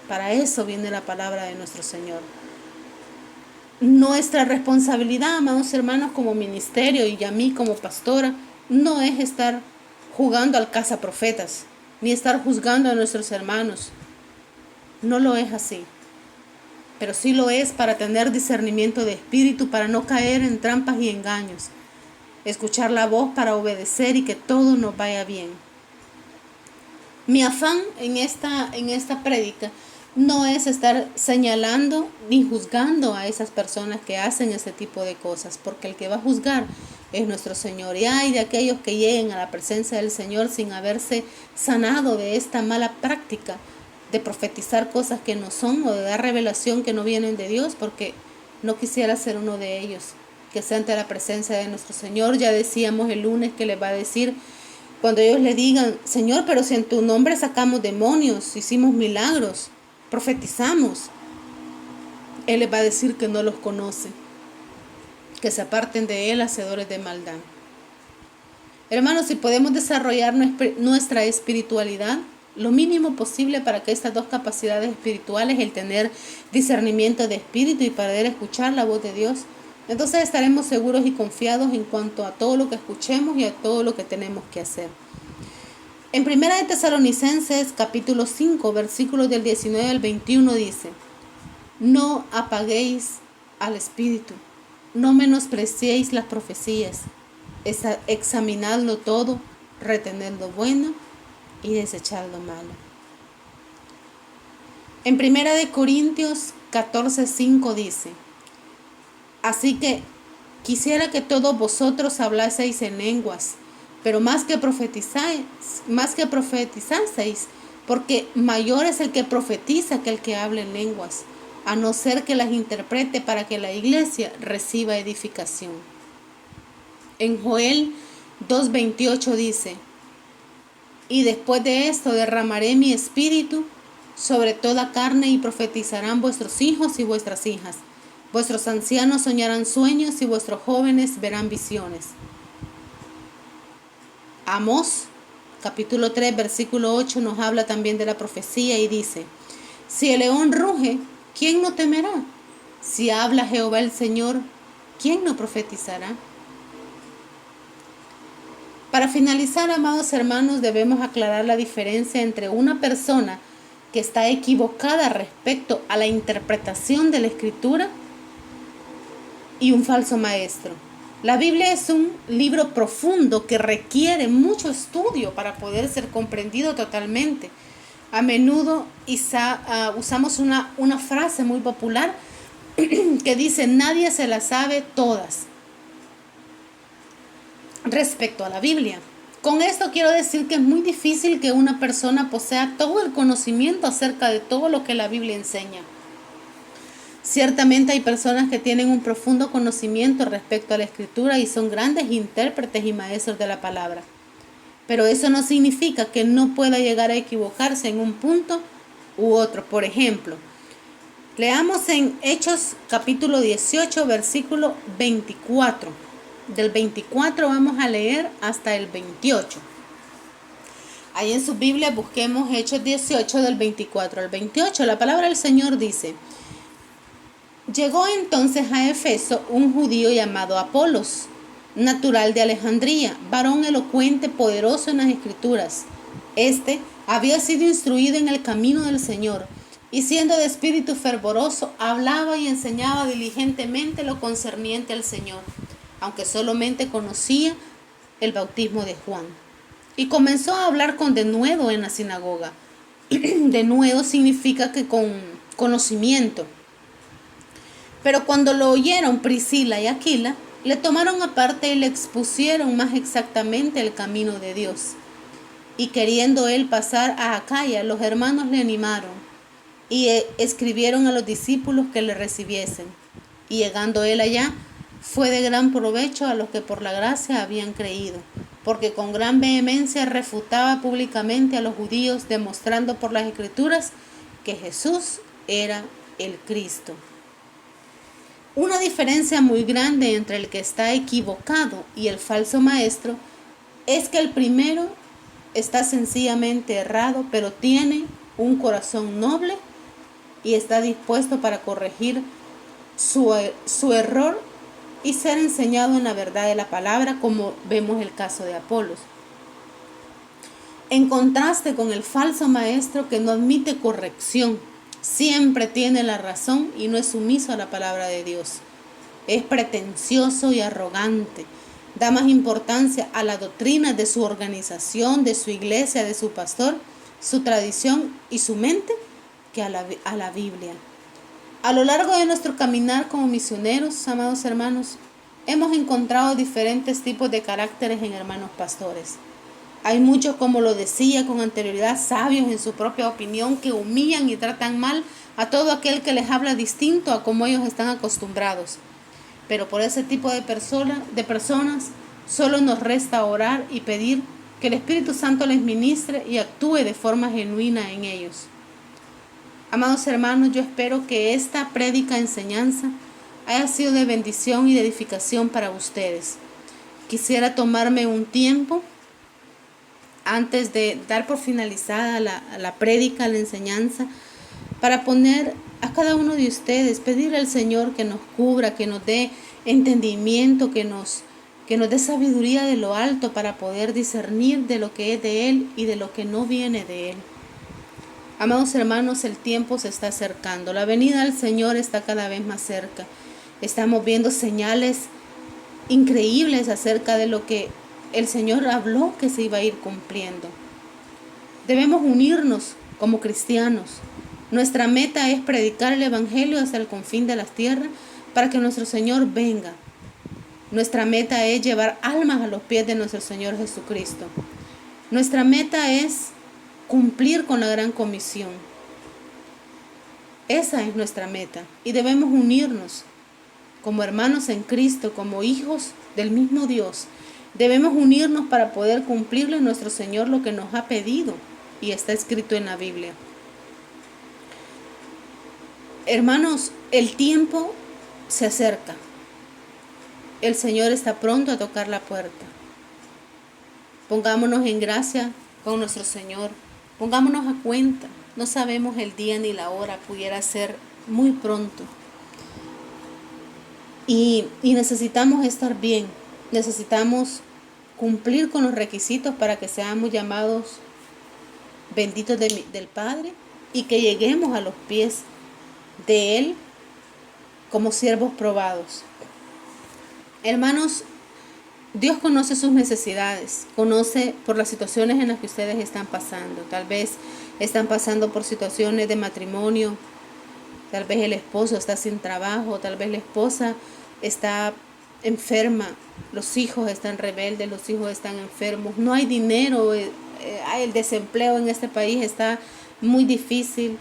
Para eso viene la palabra de nuestro Señor. Nuestra responsabilidad, amados hermanos, como ministerio y a mí como pastora, no es estar jugando al cazaprofetas, ni estar juzgando a nuestros hermanos. No lo es así. Pero sí lo es para tener discernimiento de espíritu, para no caer en trampas y engaños. Escuchar la voz para obedecer y que todo nos vaya bien. Mi afán en esta prédica no es estar señalando ni juzgando a esas personas que hacen ese tipo de cosas, porque el que va a juzgar es nuestro Señor. Y hay de aquellos que lleguen a la presencia del Señor sin haberse sanado de esta mala práctica de profetizar cosas que no son o de dar revelación que no vienen de Dios, porque no quisiera ser uno de ellos, que sea ante la presencia de nuestro Señor. Ya decíamos el lunes que les va a decir, cuando ellos le digan, Señor, pero si en tu nombre sacamos demonios, hicimos milagros, profetizamos, Él les va a decir que no los conoce, que se aparten de Él, hacedores de maldad. Hermanos, si podemos desarrollar nuestra espiritualidad, lo mínimo posible para que estas dos capacidades espirituales, el tener discernimiento de espíritu y poder escuchar la voz de Dios, entonces estaremos seguros y confiados en cuanto a todo lo que escuchemos y a todo lo que tenemos que hacer. En 1 de Tesalonicenses capítulo 5, versículos del 19 al 21 dice, no apaguéis al espíritu, no menospreciéis las profecías, examinadlo todo, retened lo bueno y desechad lo malo. En 1 de Corintios 14:5 dice, así que quisiera que todos vosotros hablaseis en lenguas, pero más que profetizaseis, porque mayor es el que profetiza que el que habla en lenguas, a no ser que las interprete para que la iglesia reciba edificación. En Joel 2:28 dice, y después de esto derramaré mi espíritu sobre toda carne y profetizarán vuestros hijos y vuestras hijas. Vuestros ancianos soñarán sueños y vuestros jóvenes verán visiones. Amós, capítulo 3, versículo 8 nos habla también de la profecía y dice, si el león ruge, ¿quién no temerá? Si habla Jehová el Señor, ¿quién no profetizará? Para finalizar, amados hermanos, debemos aclarar la diferencia entre una persona que está equivocada respecto a la interpretación de la Escritura y un falso maestro. La Biblia es un libro profundo que requiere mucho estudio para poder ser comprendido totalmente. A menudo usamos una frase muy popular que dice, nadie se la sabe todas respecto a la Biblia. Con esto quiero decir que es muy difícil que una persona posea todo el conocimiento acerca de todo lo que la Biblia enseña. Ciertamente hay personas que tienen un profundo conocimiento respecto a la Escritura y son grandes intérpretes y maestros de la palabra. Pero eso no significa que no pueda llegar a equivocarse en un punto u otro. Por ejemplo, leamos en Hechos capítulo 18, versículo 24. Del 24 vamos a leer hasta el 28. Ahí en su Biblia busquemos Hechos 18 del 24 al 28. La palabra del Señor dice, llegó entonces a Efeso un judío llamado Apolos, natural de Alejandría, varón elocuente, poderoso en las Escrituras. Este había sido instruido en el camino del Señor, y siendo de espíritu fervoroso, hablaba y enseñaba diligentemente lo concerniente al Señor, aunque solamente conocía el bautismo de Juan. Y comenzó a hablar con denuedo en la sinagoga. Denuedo significa que con conocimiento. Pero cuando lo oyeron Priscila y Aquila, le tomaron aparte y le expusieron más exactamente el camino de Dios. Y queriendo él pasar a Acaya, los hermanos le animaron y escribieron a los discípulos que le recibiesen. Y llegando él allá, fue de gran provecho a los que por la gracia habían creído, porque con gran vehemencia refutaba públicamente a los judíos, demostrando por las Escrituras que Jesús era el Cristo. Una diferencia muy grande entre el que está equivocado y el falso maestro es que el primero está sencillamente errado, pero tiene un corazón noble y está dispuesto para corregir su error y ser enseñado en la verdad de la palabra, como vemos el caso de Apolos. En contraste con el falso maestro que no admite corrección, siempre tiene la razón y no es sumiso a la palabra de Dios. Es pretencioso y arrogante. Da más importancia a la doctrina de su organización, de su iglesia, de su pastor, su tradición y su mente que a la Biblia. A lo largo de nuestro caminar como misioneros, amados hermanos, hemos encontrado diferentes tipos de caracteres en hermanos pastores. Hay muchos, como lo decía con anterioridad, sabios en su propia opinión, que humillan y tratan mal a todo aquel que les habla distinto a como ellos están acostumbrados. Pero por ese tipo de personas solo nos resta orar y pedir que el Espíritu Santo les ministre y actúe de forma genuina en ellos. Amados hermanos, yo espero que esta prédica enseñanza haya sido de bendición y de edificación para ustedes. Quisiera tomarme un tiempo antes de dar por finalizada la prédica, la enseñanza, para poner a cada uno de ustedes, pedirle al Señor que nos cubra, que nos dé entendimiento, que nos dé sabiduría de lo alto para poder discernir de lo que es de Él y de lo que no viene de Él. Amados hermanos, el tiempo se está acercando. La venida del Señor está cada vez más cerca. Estamos viendo señales increíbles acerca de lo que el Señor habló que se iba a ir cumpliendo. Debemos unirnos como cristianos. Nuestra meta es predicar el Evangelio hasta el confín de las tierras para que nuestro Señor venga. Nuestra meta es llevar almas a los pies de nuestro Señor Jesucristo. Nuestra meta es cumplir con la gran comisión. Esa es nuestra meta y debemos unirnos como hermanos en Cristo, como hijos del mismo Dios. Debemos unirnos para poder cumplirle a nuestro Señor lo que nos ha pedido y está escrito en la Biblia. Hermanos, el tiempo se acerca. El Señor está pronto a tocar la puerta. Pongámonos en gracia con nuestro Señor. Pongámonos a cuenta. No sabemos el día ni la hora. Pudiera ser muy pronto. Y necesitamos estar bien. Necesitamos cumplir con los requisitos para que seamos llamados benditos del Padre y que lleguemos a los pies de Él como siervos probados. Hermanos, Dios conoce sus necesidades, conoce por las situaciones en las que ustedes están pasando. Tal vez están pasando por situaciones de matrimonio, tal vez el esposo está sin trabajo, tal vez la esposa está enferma, los hijos están rebeldes, los hijos están enfermos, no hay dinero, el desempleo en este país está muy difícil,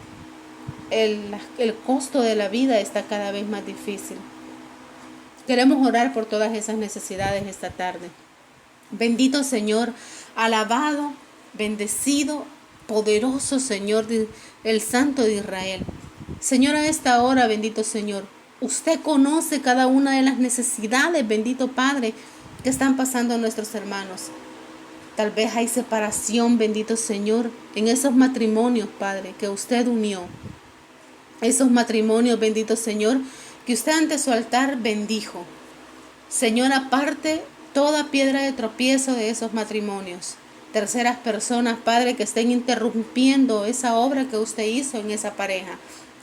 el costo de la vida está cada vez más difícil. Queremos orar por todas esas necesidades esta tarde. Bendito Señor, alabado, bendecido, poderoso Señor, el Santo de Israel. Señor, a esta hora, bendito Señor, usted conoce cada una de las necesidades, bendito Padre, que están pasando nuestros hermanos. Tal vez hay separación, bendito Señor, en esos matrimonios, Padre, que usted unió. Esos matrimonios, bendito Señor, que usted ante su altar bendijo. Señor, aparte toda piedra de tropiezo de esos matrimonios. Terceras personas, Padre, que estén interrumpiendo esa obra que usted hizo en esa pareja.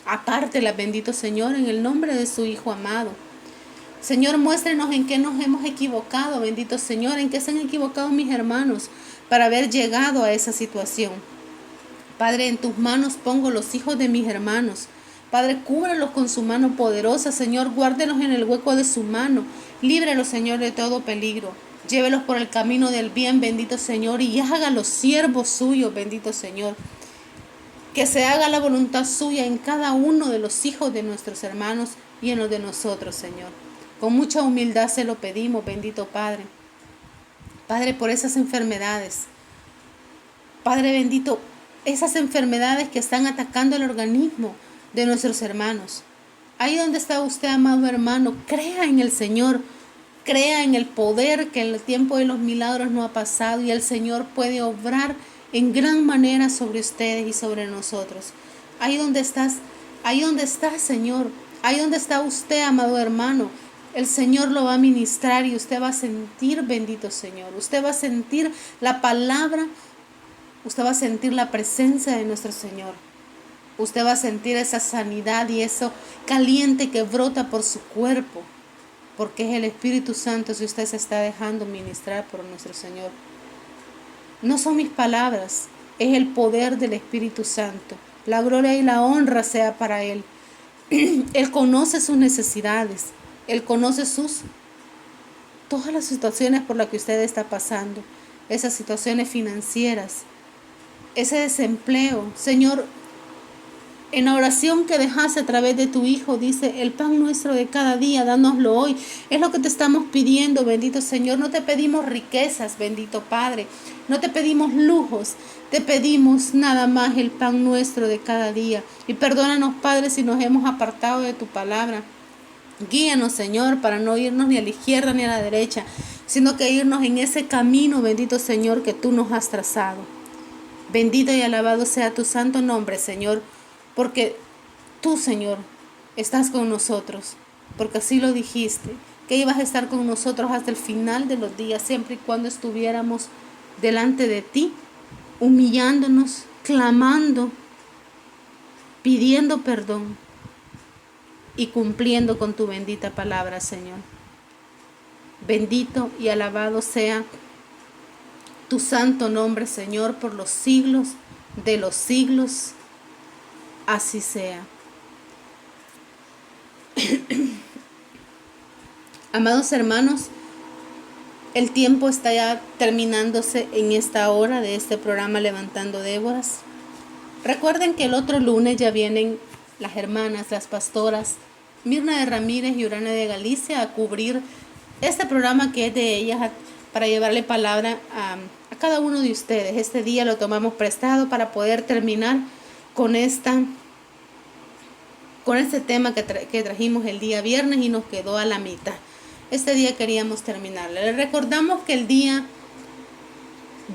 Apártela, bendito Señor, en el nombre de su Hijo amado. Señor, muéstrenos en qué nos hemos equivocado, bendito Señor, en qué se han equivocado mis hermanos para haber llegado a esa situación. Padre, en tus manos pongo los hijos de mis hermanos. Padre, cúbralos con su mano poderosa, Señor, guárdelos en el hueco de su mano. Líbrelos, Señor, de todo peligro. Llévelos por el camino del bien, bendito Señor, y hágalos siervos suyos, bendito Señor. Que se haga la voluntad suya en cada uno de los hijos de nuestros hermanos y en los de nosotros, Señor. Con mucha humildad se lo pedimos, bendito Padre. Padre, por esas enfermedades. Padre bendito, esas enfermedades que están atacando el organismo de nuestros hermanos. Ahí donde está usted, amado hermano, crea en el Señor, crea en el poder que en el tiempo de los milagros no ha pasado y el Señor puede obrar en gran manera sobre ustedes y sobre nosotros. Ahí donde estás, Señor, ahí donde está usted, amado hermano, el Señor lo va a ministrar y usted va a sentir, bendito Señor, usted va a sentir la palabra, usted va a sentir la presencia de nuestro Señor. Usted va a sentir esa sanidad y eso caliente que brota por su cuerpo, porque es el Espíritu Santo si usted se está dejando ministrar por nuestro Señor. No son mis palabras, es el poder del Espíritu Santo. La gloria y la honra sea para Él. Él conoce sus necesidades, Él conoce todas las situaciones por las que usted está pasando, esas situaciones financieras, ese desempleo. Señor, en la oración que dejaste a través de tu Hijo, dice, el pan nuestro de cada día, dánoslo hoy. Es lo que te estamos pidiendo, bendito Señor. No te pedimos riquezas, bendito Padre. No te pedimos lujos. Te pedimos nada más el pan nuestro de cada día. Y perdónanos, Padre, si nos hemos apartado de tu palabra. Guíanos, Señor, para no irnos ni a la izquierda ni a la derecha, sino que irnos en ese camino, bendito Señor, que tú nos has trazado. Bendito y alabado sea tu santo nombre, Señor, porque tú, Señor, estás con nosotros, porque así lo dijiste, que ibas a estar con nosotros hasta el final de los días, siempre y cuando estuviéramos delante de ti, humillándonos, clamando, pidiendo perdón y cumpliendo con tu bendita palabra, Señor. Bendito y alabado sea tu santo nombre, Señor, por los siglos de los siglos. Así sea. Amados hermanos, el tiempo está ya terminándose en esta hora de este programa Levantando Déboras. Recuerden que el otro lunes ya vienen las hermanas, las pastoras Mirna de Ramírez y Urana de Galicia a cubrir este programa que es de ellas, para llevarle palabra a cada uno de ustedes. Este día lo tomamos prestado para poder terminar con este tema que trajimos el día viernes y nos quedó a la mitad. Este día queríamos terminarlo. Les recordamos que el día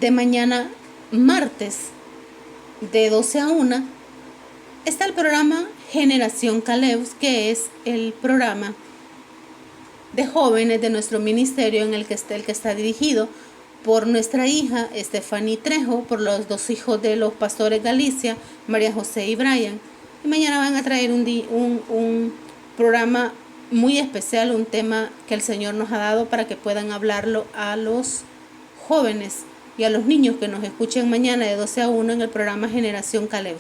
de mañana, martes, de 12 a 1, está el programa Generación Caleb, que es el programa de jóvenes de nuestro ministerio en el que está dirigido por nuestra hija Stephanie Trejo, por los dos hijos de los pastores Galicia, María José y Brian. Y mañana van a traer un programa muy especial, un tema que el Señor nos ha dado para que puedan hablarlo a los jóvenes y a los niños que nos escuchen mañana de 12 a 1 en el programa Generación Caleb.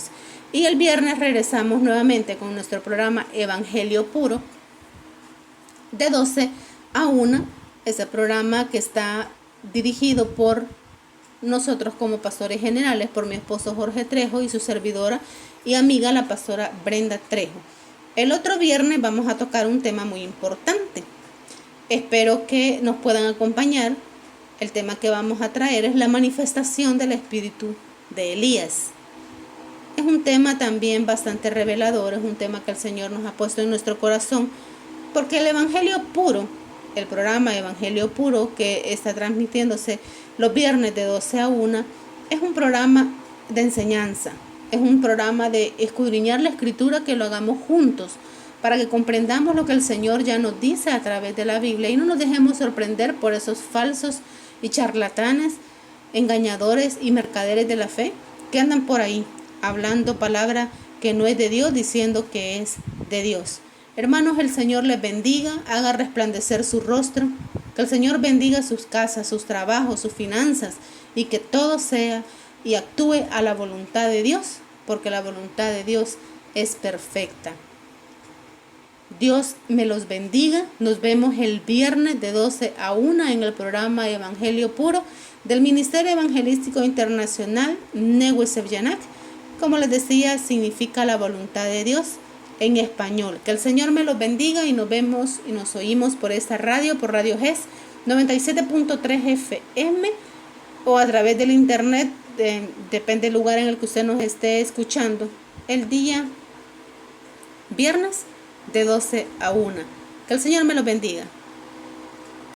Y el viernes regresamos nuevamente con nuestro programa Evangelio Puro de 12 a 1, ese programa que está dirigido por nosotros como pastores generales, por mi esposo Jorge Trejo y su servidora y amiga la pastora Brenda Trejo. El otro viernes vamos a tocar un tema muy importante. Espero que nos puedan acompañar. El tema que vamos a traer es la manifestación del espíritu de Elías. Es un tema también bastante revelador, es un tema que el Señor nos ha puesto en nuestro corazón, porque el Evangelio Puro, el programa Evangelio Puro que está transmitiéndose los viernes de 12 a 1, es un programa de enseñanza, es un programa de escudriñar la Escritura, que lo hagamos juntos, para que comprendamos lo que el Señor ya nos dice a través de la Biblia y no nos dejemos sorprender por esos falsos y charlatanes, engañadores y mercaderes de la fe que andan por ahí hablando palabra que no es de Dios, diciendo que es de Dios. Hermanos, el Señor les bendiga, haga resplandecer su rostro, que el Señor bendiga sus casas, sus trabajos, sus finanzas y que todo sea y actúe a la voluntad de Dios, porque la voluntad de Dios es perfecta. Dios me los bendiga. Nos vemos el viernes de 12 a 1 en el programa Evangelio Puro del Ministerio Evangelístico Internacional Nehuesef Yanak. Como les decía, significa la voluntad de Dios en español. Que el Señor me los bendiga y nos vemos y nos oímos por esta radio, por Radio GES 97.3 FM o a través del internet, depende del lugar en el que usted nos esté escuchando, el día viernes de 12 a 1. Que el Señor me los bendiga.